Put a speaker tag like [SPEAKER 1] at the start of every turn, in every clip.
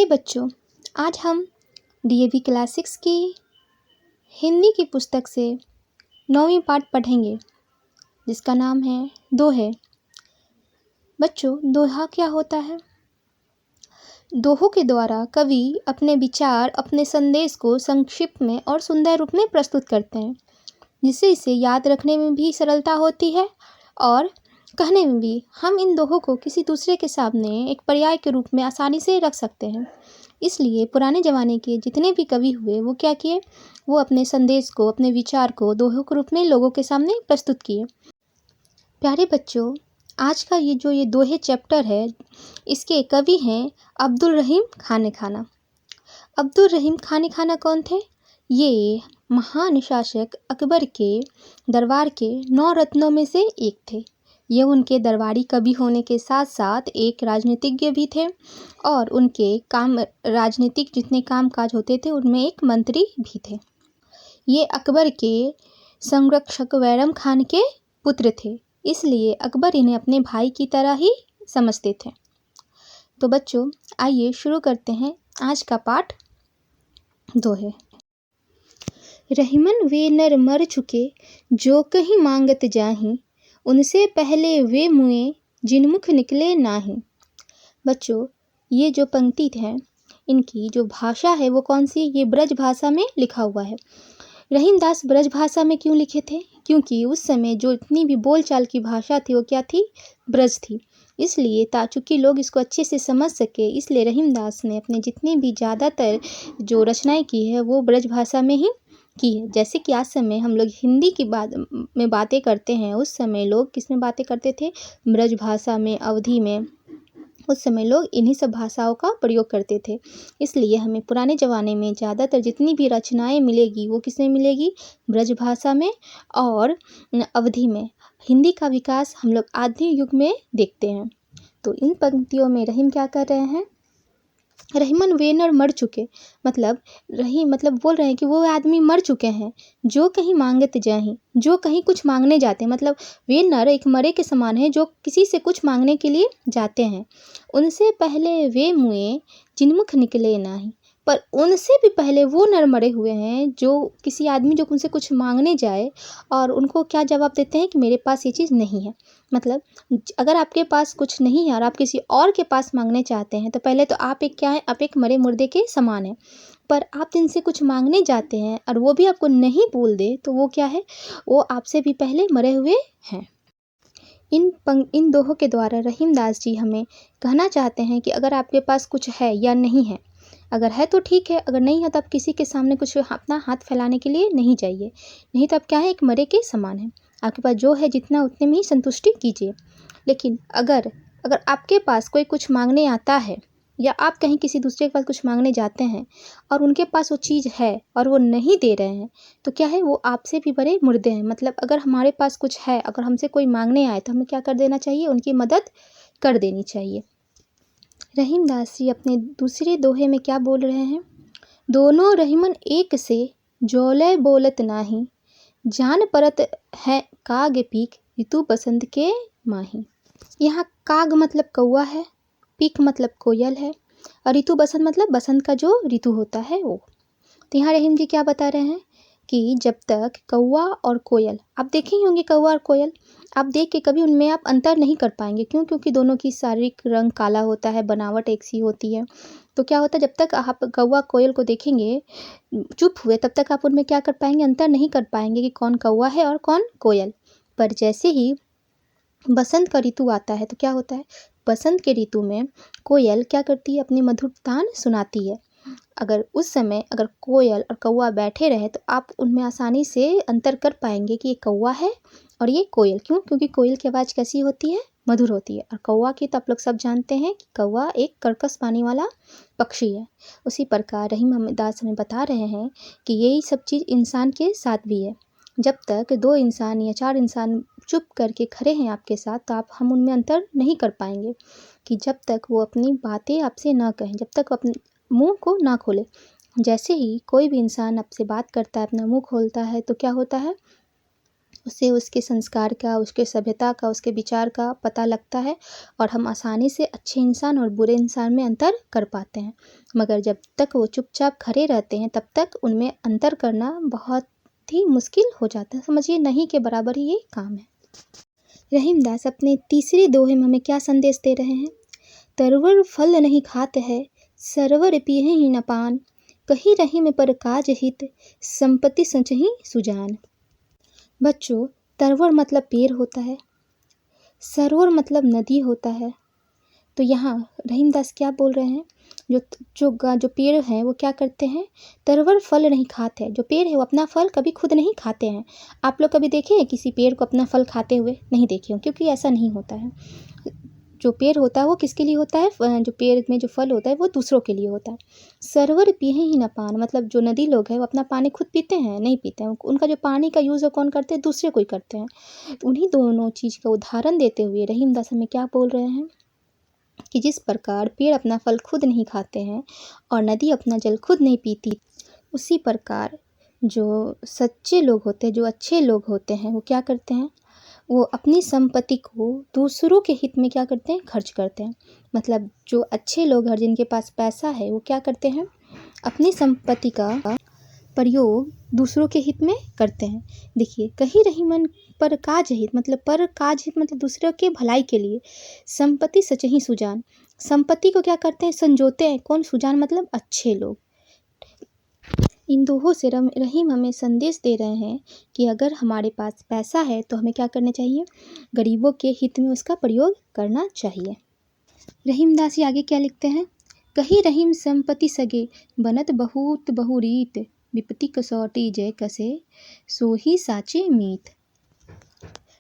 [SPEAKER 1] बच्चों, आज हम डीएवी क्लास 6 की हिंदी की पुस्तक से 9वीं पाठ पढ़ेंगे, जिसका नाम है दोहे। बच्चों, दोहा क्या होता है? दोहों के द्वारा कवि अपने विचार, अपने संदेश को संक्षिप्त में और सुंदर रूप में प्रस्तुत करते हैं, जिससे इसे याद रखने में भी सरलता होती है और कहने में भी। हम इन दोहों को किसी दूसरे के सामने एक पर्याय के रूप में आसानी से रख सकते हैं। इसलिए पुराने ज़माने के जितने भी कवि हुए, वो क्या किए? वो अपने संदेश को, अपने विचार को दोहों के रूप में लोगों के सामने प्रस्तुत किए। प्यारे बच्चों, आज का ये दोहे चैप्टर है, इसके कवि हैं अब्दुल रहीम खाने खाना। अब्दुल रहीम खाने खाना कौन थे? ये महान शासक अकबर के दरबार के 9 रत्नों में से एक थे। ये उनके दरबारी कवि होने के साथ साथ एक राजनीतिज्ञ भी थे और उनके राजनीतिक जितने काम काज होते थे उनमें एक मंत्री भी थे। ये अकबर के संरक्षक बैरम खान के पुत्र थे, इसलिए अकबर इन्हें अपने भाई की तरह ही समझते थे। तो बच्चों, आइए शुरू करते हैं आज का पाठ दोहे। रहीमन वे नर मर चुके जो कहीं मांगत जाहीं, उनसे पहले वे मुए जिनमुख निकले नाही। बच्चों, ये जो पंक्ति है, इनकी जो भाषा है वो कौन सी? ये ब्रज भाषा में लिखा हुआ है। रहीमदास ब्रज भाषा में क्यों लिखे थे? क्योंकि उस समय जो इतनी भी बोलचाल की भाषा थी वो क्या थी? ब्रज थी। इसलिए चूँकि लोग इसको अच्छे से समझ सके, इसलिए रहीमदास ने अपने जितनी भी ज़्यादातर जो रचनाएं की है वो ब्रज भाषा में ही की है। जैसे कि आज समय हम लोग हिंदी की बातें करते हैं, उस समय लोग किस में बातें करते थे? ब्रज भाषा में, अवधी में। उस समय लोग इन्हीं सब भाषाओं का प्रयोग करते थे। इसलिए हमें पुराने ज़माने में ज़्यादातर जितनी भी रचनाएं मिलेगी वो किस में मिलेगी? ब्रज भाषा में और अवधी में। हिंदी का विकास हम लोग आधुनिक युग में देखते हैं। तो इन पंक्तियों में रहीम क्या कर रहे हैं? रहीमन वे नर मर चुके, मतलब रहीम बोल रहे हैं कि वो आदमी मर चुके हैं जो कहीं मांगते जाहीं, जो कहीं कुछ मांगने जाते हैं। मतलब वे नर एक मरे के समान है जो किसी से कुछ मांगने के लिए जाते हैं। उनसे पहले वे मुए जिनमुख निकले नाही, पर उनसे भी पहले वो नर मरे हुए हैं जो किसी आदमी जो उनसे कुछ मांगने जाए और उनको क्या जवाब देते हैं कि मेरे पास ये चीज़ नहीं है। मतलब अगर आपके पास कुछ नहीं है और आप किसी और के पास मांगने चाहते हैं तो पहले तो आप एक क्या है? आप एक मरे मुर्दे के समान हैं। पर आप जिनसे कुछ मांगने जाते हैं और वो भी आपको नहीं बोल दे तो वो क्या है? वो आपसे भी पहले मरे हुए हैं। इन दोहों के द्वारा रहीमदास जी हमें कहना चाहते हैं कि अगर आपके पास कुछ है या नहीं है, अगर है तो ठीक है, अगर नहीं है तो आप किसी के सामने कुछ अपना हाथ फैलाने के लिए नहीं जाइए। नहीं तो आप क्या है? एक मरे के समान हैं। आपके पास जो है जितना उतने में ही संतुष्टि कीजिए। लेकिन अगर आपके पास कोई कुछ मांगने आता है या आप कहीं किसी दूसरे के पास कुछ मांगने जाते हैं और उनके पास वो चीज़ है और वो नहीं दे रहे हैं, तो क्या है? वो आपसे भी बड़े मुर्दे हैं। मतलब अगर हमारे पास कुछ है, अगर हमसे कोई मांगने आए तो हमें क्या कर देना चाहिए? उनकी मदद कर देनी चाहिए। रहीमदास जी अपने दूसरे दोहे में क्या बोल रहे हैं? दोनों रहीमन एक से जोले बोलत नाही, जान परत है काग पीक ऋतु बसंत के माही। यहाँ काग मतलब कौवा है, पीक मतलब कोयल है और ऋतु बसंत मतलब बसंत का जो ऋतु होता है वो। तो यहाँ रहीम जी क्या बता रहे हैं कि जब तक कौवा और कोयल, आप देखे ही होंगे कौवा और कोयल, आप देख के कभी उनमें आप अंतर नहीं कर पाएंगे। क्यों? क्योंकि दोनों की शारीरिक रंग काला होता है, बनावट एक सी होती है। तो क्या होता है? जब तक आप कौवा कोयल को देखेंगे चुप हुए, तब तक आप उनमें क्या कर पाएंगे? अंतर नहीं कर पाएंगे कि कौन कौवा है और कौन कोयल। पर जैसे ही बसंत का ऋतु आता है तो क्या होता है? बसंत के ऋतु में कोयल क्या करती है? अपनी मधुर तान सुनाती है। अगर उस समय अगर कोयल और कौवा बैठे रहे तो आप उनमें आसानी से अंतर कर पाएंगे कि ये कौवा है और ये कोयल। क्यों? क्योंकि कोयल की आवाज़ कैसी होती है? मधुर होती है। और कौवा की तो आप लोग सब जानते हैं कि कौवा एक कर्कश वाणी वाला पक्षी है। उसी प्रकार रहीमदास हमें बता रहे हैं कि यही सब चीज़ इंसान के साथ भी है। जब तक 2 इंसान या 4 इंसान चुप करके खड़े हैं आपके साथ, तो हम उनमें अंतर नहीं कर पाएंगे कि जब तक वो अपनी बातें आपसे ना कहें, जब तक वो अपने मुंह को ना खोले। जैसे ही कोई भी इंसान आपसे बात करता है, अपना मुंह खोलता है, तो क्या होता है? उससे उसके संस्कार का, उसके सभ्यता का, उसके विचार का पता लगता है और हम आसानी से अच्छे इंसान और बुरे इंसान में अंतर कर पाते हैं। मगर जब तक वो चुपचाप खड़े रहते हैं तब तक उनमें अंतर करना बहुत ही मुश्किल हो जाता है। समझिए नहीं के बराबर ही ये काम है। रहीमदास अपने तीसरे दोहे में हमें क्या संदेश दे रहे हैं? तरवर फल नहीं खाते है, सरवर पिए ही न पान, कही रहीम पर काज हित, संपत्ति सचहि सुजान। बच्चों, तरवर मतलब पेड़ होता है, सरोवर मतलब नदी होता है। तो यहाँ रहीमदास क्या बोल रहे हैं? जो पेड़ हैं वो क्या करते हैं? तरवर फल नहीं खाते हैं। जो पेड़ है वो अपना फल कभी खुद नहीं खाते हैं। आप लोग कभी देखे हैं किसी पेड़ को अपना फल खाते हुए? नहीं देखे हो, क्योंकि ऐसा नहीं होता है। जो पेड़ होता है वो किसके लिए होता है? जो पेड़ में जो फल होता है वो दूसरों के लिए होता है। सरवर पिए ही न पान, मतलब जो नदी लोग हैं वो अपना पानी खुद पीते हैं? नहीं पीते हैं। उनका जो पानी का यूज़ है कौन करते हैं? दूसरे को ही करते हैं। तो उन्हीं दोनों चीज़ का उदाहरण देते हुए रहीमदास हमें क्या बोल रहे हैं कि जिस प्रकार पेड़ अपना फल खुद नहीं खाते हैं और नदी अपना जल खुद नहीं पीती, उसी प्रकार जो सच्चे लोग होते हैं, जो अच्छे लोग होते हैं, वो क्या करते हैं? वो अपनी संपत्ति को दूसरों के हित में क्या करते हैं? खर्च करते हैं। मतलब जो अच्छे लोग हैं जिनके पास पैसा है वो क्या करते हैं? अपनी संपत्ति का प्रयोग दूसरों के हित में करते हैं। देखिए, कहीं रही मन पर काज हित, मतलब पर काज हित मतलब दूसरों के भलाई के लिए, संपत्ति सचहि सुजान। संपत्ति को क्या करते हैं? संजोते हैं। कौन? सुजान मतलब अच्छे लोग। इन दोहों से रहीम हमें संदेश दे रहे हैं कि अगर हमारे पास पैसा है तो हमें क्या करना चाहिए? गरीबों के हित में उसका प्रयोग करना चाहिए। रहीमदास जी आगे क्या लिखते हैं? कही रहीम संपत्ति सगे, बनत बहुत बहुरीत, विपत्ति कसौटी जय कसे, सो ही साचे मीत।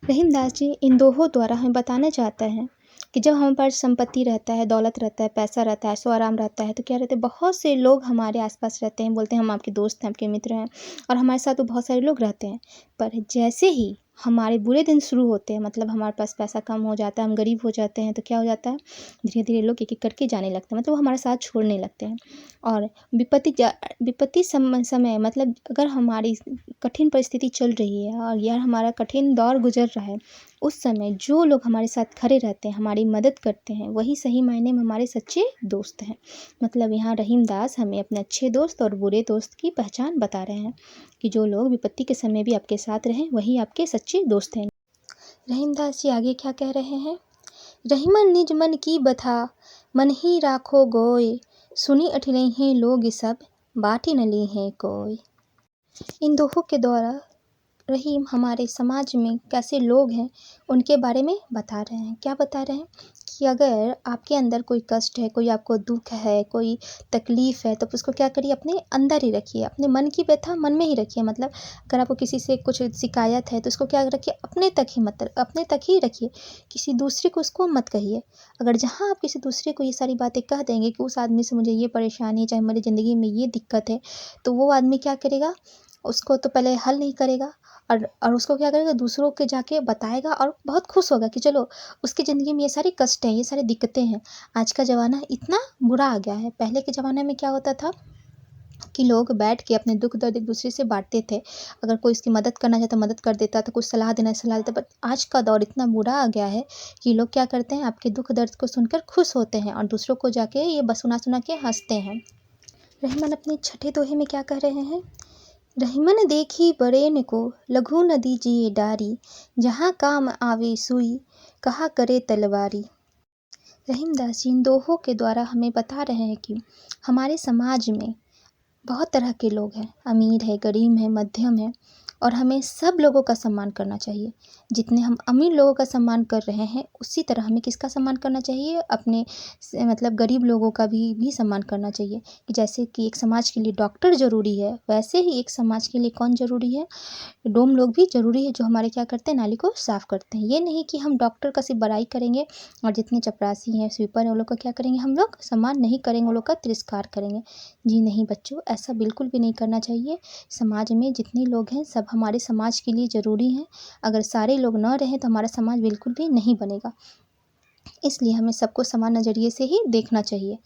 [SPEAKER 1] रहीमदास जी इन दोहों द्वारा हमें बताना चाहता है कि जब हमारे पास संपत्ति रहता है, दौलत रहता है, पैसा रहता है, ऐशो आराम रहता है, तो क्या रहते हैं? बहुत से लोग हमारे आसपास रहते हैं, बोलते हैं हम आपके दोस्त हैं, आपके मित्र हैं, और हमारे साथ तो बहुत सारे लोग रहते हैं। पर जैसे ही हमारे बुरे दिन शुरू होते हैं, मतलब हमारे पास पैसा कम हो जाता है, हम गरीब हो जाते हैं, तो क्या हो जाता है? धीरे धीरे लोग एक एक करके जाने लगते हैं, मतलब वो हमारा साथ छोड़ने लगते हैं। और विपत्ति समय मतलब अगर हमारी कठिन परिस्थिति चल रही है और यार हमारा कठिन दौर गुजर रहा है, उस समय जो लोग हमारे साथ खड़े रहते हैं, हमारी मदद करते हैं, वही सही मायने में हमारे सच्चे दोस्त हैं। मतलब यहाँ रहीमदास हमें अपने अच्छे दोस्त और बुरे दोस्त की पहचान बता रहे हैं कि जो लोग विपत्ति के समय भी आपके साथ रहें, वही आपके सच्चे दोस्त हैं। रहीमदास जी आगे क्या कह रहे हैं? रहीमन निज मन की बथा, मन ही राखो गोय, सुनी अठिलई हैं लोग सब, बाटी न ली हैं कोय। इन दोहों के द्वारा रहीम हमारे समाज में कैसे लोग हैं उनके बारे में बता रहे हैं। क्या बता रहे हैं? कि अगर आपके अंदर कोई कष्ट है, कोई आपको दुख है, कोई तकलीफ़ है, तो उसको क्या करिए? अपने अंदर ही रखिए। अपने मन की व्यथा मन में ही रखिए। मतलब अगर आपको किसी से कुछ शिकायत है तो उसको क्या रखिए? अपने तक ही मत अपने तक ही रखिए। किसी दूसरे को उसको मत कहिए। अगर जहाँ आप किसी दूसरे को ये सारी बातें कह देंगे कि उस आदमी से मुझे ये परेशानी है, चाहे मेरी ज़िंदगी में ये दिक्कत है, तो वो आदमी क्या करेगा? उसको तो पहले हल नहीं करेगा और उसको क्या करेगा? दूसरों के जाके बताएगा और बहुत खुश होगा कि चलो उसकी ज़िंदगी में ये सारी कष्ट हैं, ये सारी दिक्कतें हैं। आज का ज़माना इतना बुरा आ गया है। पहले के ज़माने में क्या होता था कि लोग बैठ के अपने दुख दर्द एक दूसरे से बांटते थे। अगर कोई इसकी मदद करना चाहे तो मदद कर देता था, कुछ सलाह देना सलाह देता। बट आज का दौर इतना बुरा आ गया है कि लोग क्या करते हैं? आपके दुख दर्द को सुनकर खुश होते हैं और दूसरों को जाके ये बस सुना सुना के हंसते हैं। रहीमन अपने छठे दोहे में क्या कह रहे हैं? रहीमन देखी बड़ेन को, लघु न दीजिए डारी, जहाँ काम आवे सुई, कहा करे तलवारी। रहीमदास जी इन दोहों के द्वारा हमें बता रहे हैं कि हमारे समाज में बहुत तरह के लोग हैं, अमीर है, गरीब है, मध्यम है, और हमें सब लोगों का सम्मान करना चाहिए। जितने हम अमीर लोगों का सम्मान कर रहे हैं, उसी तरह हमें किसका सम्मान करना चाहिए? अपने मतलब गरीब लोगों का भी सम्मान करना चाहिए। कि जैसे कि एक समाज के लिए डॉक्टर ज़रूरी है, वैसे ही एक समाज के लिए कौन ज़रूरी है? डोम लोग भी ज़रूरी है, जो हमारे क्या करते हैं? नाली को साफ़ करते हैं। ये नहीं कि हम डॉक्टर का सिर्फ बड़ाई करेंगे और जितने चपरासी हैं, स्वीपर हैं, वो लोग का क्या करेंगे? हम लोग सम्मान नहीं करेंगे, वो लोग का तिरस्कार करेंगे। जी नहीं बच्चों, ऐसा बिल्कुल भी नहीं करना चाहिए। समाज में जितने लोग हैं सब हमारे समाज के लिए ज़रूरी हैं। अगर सारे लोग ना रहें तो हमारा समाज बिल्कुल भी नहीं बनेगा। इसलिए हमें सबको समान नज़रिए से ही देखना चाहिए।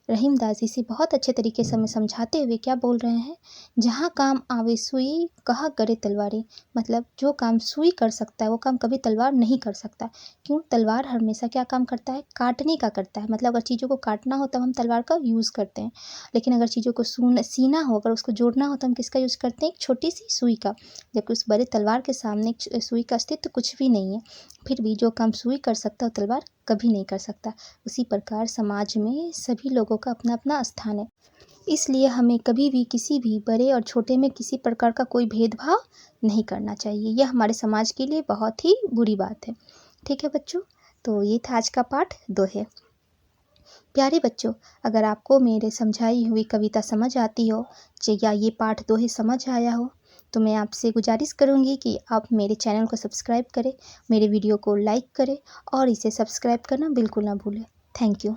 [SPEAKER 1] रहीमदास जी से बहुत अच्छे तरीके से हमें समझाते हुए क्या बोल रहे हैं, जहाँ काम आवे सुई कहा करे तलवारी। मतलब जो काम सुई कर सकता है वो काम कभी तलवार नहीं कर सकता। क्यों? तलवार हमेशा क्या काम करता है? काटने का करता है। मतलब अगर चीज़ों को काटना हो तब हम तलवार का यूज़ करते हैं, लेकिन अगर चीज़ों को सीना हो, अगर उसको जोड़ना हो तो हम किसका यूज़ करते हैं? एक छोटी सी सुई का। जबकि उस बड़े तलवार के सामने सुई का अस्तित्व कुछ भी नहीं है। फिर भी जो काम सुई कर सकता है वो तलवार कभी नहीं कर सकता। उसी प्रकार समाज में सभी लोगों का अपना अपना स्थान है, इसलिए हमें कभी भी किसी भी बड़े और छोटे में किसी प्रकार का कोई भेदभाव नहीं करना चाहिए। यह हमारे समाज के लिए बहुत ही बुरी बात है। ठीक है बच्चों, तो ये था आज का पाठ दोहे। प्यारे बच्चों, अगर आपको मेरे समझाई हुई कविता समझ आती हो या ये पाठ दोहे समझ आया हो तो मैं आपसे गुजारिश करूँगी कि आप मेरे चैनल को सब्सक्राइब करें, मेरे वीडियो को लाइक करें और इसे सब्सक्राइब करना बिल्कुल ना भूलें। Thank you.